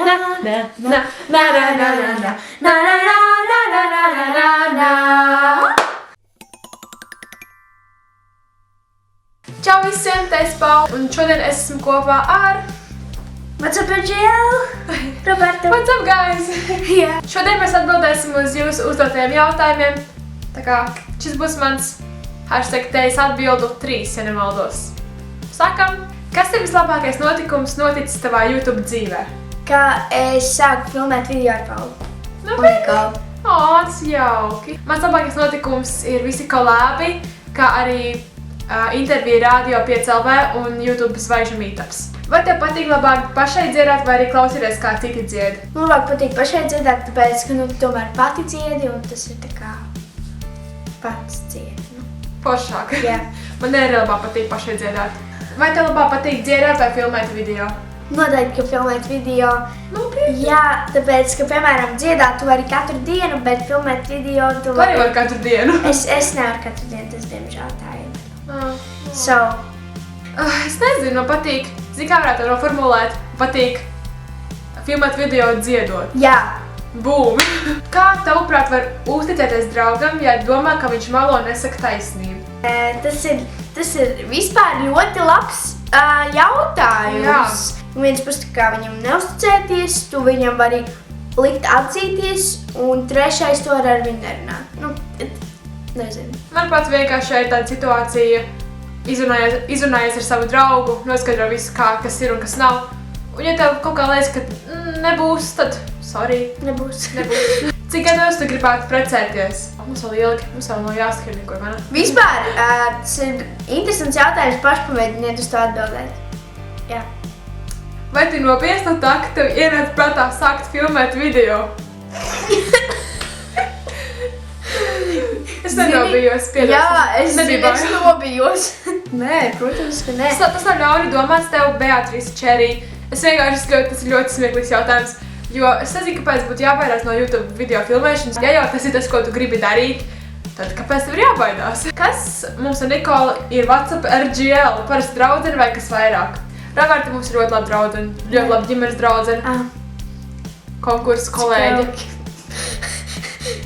Čau visiem, te es Paula, un šodien es esmu kopā ar... What's up, Jill? Roberto. What's up, guys? Yeah. Šodien mēs atbildēsim uz jūsu uzdotajiem jautājumiem. Tā kā šis būs mans #tejas atbildu 3, ja nemaldos. Sākam! Kas ir vislabākais notikums noticis tavā YouTube dzīvē? Kā es sāku filmēt video ar Paulu. Unikāli. Tas jauki. Mans labākais notikums ir visi kolābi, kā arī intervija Radio 5LV un YouTube zvaigžņu meetups. Vai tev patīk labāk pašai dziedāt vai arī klausīties, kā citi dzied? Man labāk patīk pašai dziedāt, tāpēc, ka tomēr pati dziedi un tas ir tā kā pats dziedi. Foršāk. Jā. Man arī labāk patīk pašai dziedāt. Vai tev labāk patīk dziedāt vai filmēt video? Noteikti, ka filmēt video. Nopietni? Jā, tāpēc, ka, piemēram, dziedāt tu vari katru dienu, bet filmēt video tu Tu arī vari katru dienu. Es nevaru katru dienu, tas diemžēl tā ir. So. Es nezinu, man patīk, zini kā varētu noformulēt, patīk filmēt video dziedot. Jā. Bum! Kā tavuprāt var uzticēties draugam, ja domā, ka viņš melo un nesaka taisnību? Tas ir vispār ļoti labs jautājums. Jā. Viens puses, kā viņam neuzticēties, tu viņam vari likt atzīties, un trešais to ar viņu nerunāt. Nezinu. Man pats vienkārši ir tāda situācija, izrunājies ar savu draugu, noskaidro visu, kas ir un kas nav. Un ja tev kaut kā liekas, ka nebūs, tad sorry. Nebūs. Cik gados tu gribētu precēties? Mums vēl ilgi, mums vēl nav jāskrien nekur, vai ne? Vispār, tas ir interesants jautājums, pašpamēģiniet uz to atbildēt. Jā. Vai tu nopietni no tā, ka tev ienāca prātā sākt filmēt video? Es nenobijos, piedosim. Jā, es Nebija nobijos. Nē, protams, ka nē. Tas nav ļauni domāts tev, Beatrice Čerī. Es vienkārši skatu, tas ir ļoti smieklīgs jautājums, jo es nezinu, kāpēc būtu jābaidās no YouTube video filmēšanas. Ja jau tas ir tas, ko tu gribi darīt, tad kāpēc tev ir jābaidās? Kas mums ar Nikolu ir WhatsApp RGL? Parasti draudzene vai kas vairāk? Roberta mums ir ļoti labi draudzene, ļoti labi ģimenes draudzene. Konkursu kolēģi.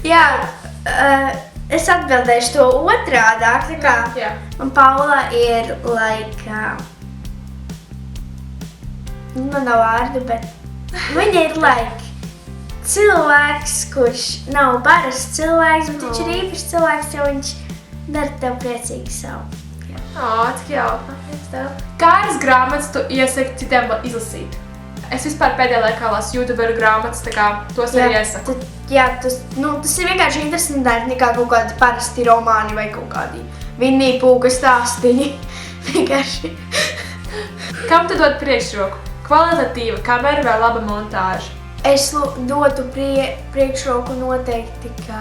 Jā, es atbildēšu to otrādāk, tā kā Jā. man Paula ir, man nav vārdu, bet viņa ir, cilvēks, kurš nav parasts cilvēks, bet viņš ir īpašs cilvēks, jo viņš dara tev priecīgi savu. Cik jauki. Kādas grāmatas tu iesaki citiem izlasīt? Es vispār pēdējā laikā lasu YouTuberu grāmatas, tā kā tos arī iesaku. Jā, tas ir vienkārši interesantāk nekā kaut kādi parasti romāni vai kaut kādi Winnie Pooha stāstiņi. Vienkārši. Kam tu dod priekšroku? Kvalitatīva kamera vai laba montāža? Es dotu priekšroku noteikti, ka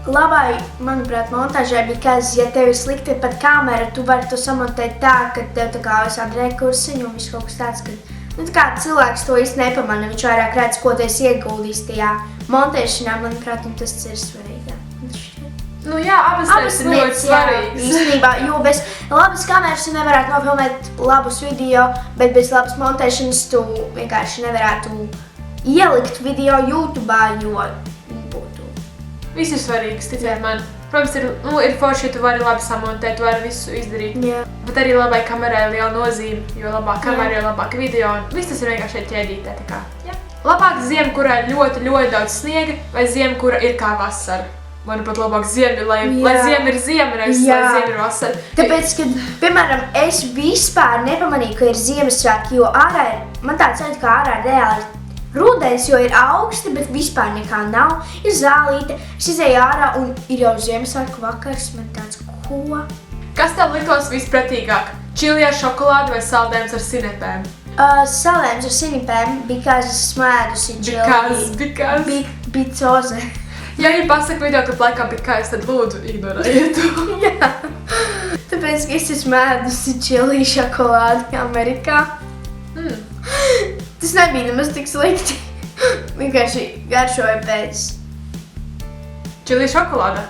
labai, manuprāt, montāžai, because, ja tev ir slikti pat kamera, tu vari to samontēt tā, ka tev tā kā visādi rekursiņi un viss kaut kas tāds, ka tā kā cilvēks to īsti nepamana, viņš vairāk redz, ko tu esi ieguldījis tajā montēšanā, manuprāt, un tas ir svarīgi. Jā, abas lietas ir ļoti svarīgas. Īstenībā, jo bez labas kameras tu nevarētu nofilmēt labus video, bet bez labas montēšanas tu vienkārši nevarētu ielikt video YouTube'ā, jo būtu. Viss ir svarīgs, ticiet man. Protams, ir forši, ja tu vari labi samontēt, tu vari visu izdarīt. Jā. Bet arī labai kamerai ir liela nozīme, jo labāk kamera, jo labāk video, un viss tas ir vienkārši šeit ķēdītē, tā kā. Jā. Labāk ziema, kurā ir ļoti, ļoti daudz sniega, vai ziema, kura ir kā vasara? Manuprāt, labāk ziema, lai ziema ir ziema, nevis lai ziema ir vasara. Tāpēc, kad, piemēram, es vispār nepamanīju, ka ir Ziemassvētki, jo ārā ir, man tāds sajūta, ka ārā reāli ir rudens, jo ir augsti, bet vispār nekā nav. Ir zālīte, es izēju ārā un ir jau Ziemassvētku vakars, man tāds, ko? Kas tev liktos vispratīgāk? Čili ar šokolādi vai saldējums ar sinepēm? Saldējums ar sinepēm, because es smēdusi čili. Bicoze. Ja viņi pasaka video, ka laikā because, tad lūdzu ignorējiet to. Jā. Tāpēc, ka es esmu mēdusi čili šokolādi Amerikā. Tas nebija nemaz tik slikti. Vienkārši garšoja pēc... Čili šokolāda?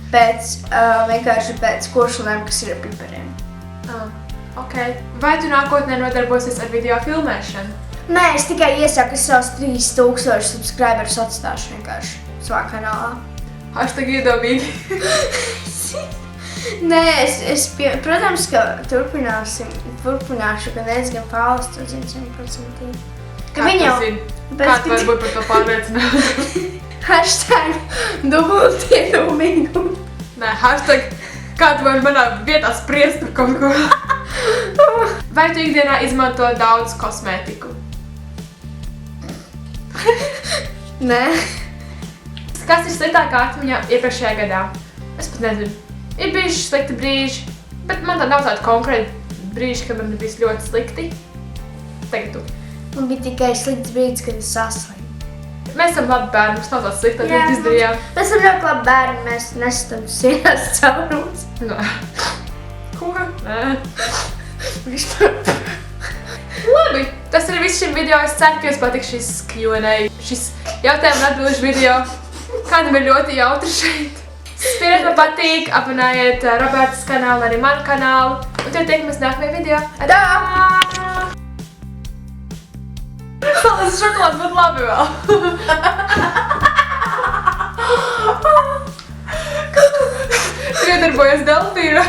Vienkārši pēc košulēm, kas ir ar pipariem. Ok. Vai tu nākotnē nodarbosies ar video filmēšanu? Nē, es tikai iesaku savus 3000 subscriberus atstāšu vienkārši savā kanālā. Hashtag iedomīgi. Nē, protams, ka turpināšu, gan es, gan Pāvils to zina 100%. Kā tu zini? Kā tu vari būt par to pārliecināta? Hashtag dubultiedomīgumu. Nē, hashtag kā tu vari manā vietā spriest par kaut ko? Vai tu ikdienā izmanto daudz kosmētiku? Nē. Kas ir sliktākā atmiņā iepriekšējā gadā? Es pat nezinu. Ir bijuši slikti brīži, bet man tā nav tāda konkrēta brīži, kad man bijis ļoti slikti. Tagad tu. Man bija tikai slikts brīdis, kad es saslimu. Mēs esam labi bērni, mums nav tāds sliktāks, ko izdarījām. Mēs esam ļoti labi bērni, mēs nesam sienās caurumus. Nē. Ko? Nē. Vispār. Labi, tas ir viss šim video. Es ceru, ka jums patiks šis Q&A, šis jautājumu un atbilžu video. Kādam ir ļoti jautri šeit. Spiediet, man patīk, abonējiet Robertas kanālu, arī manu kanālu. Un tad tiekamies nākamajā video. Tā! Salas šokolāds būtu labi vēl. Tu iedarbojies Delfīna.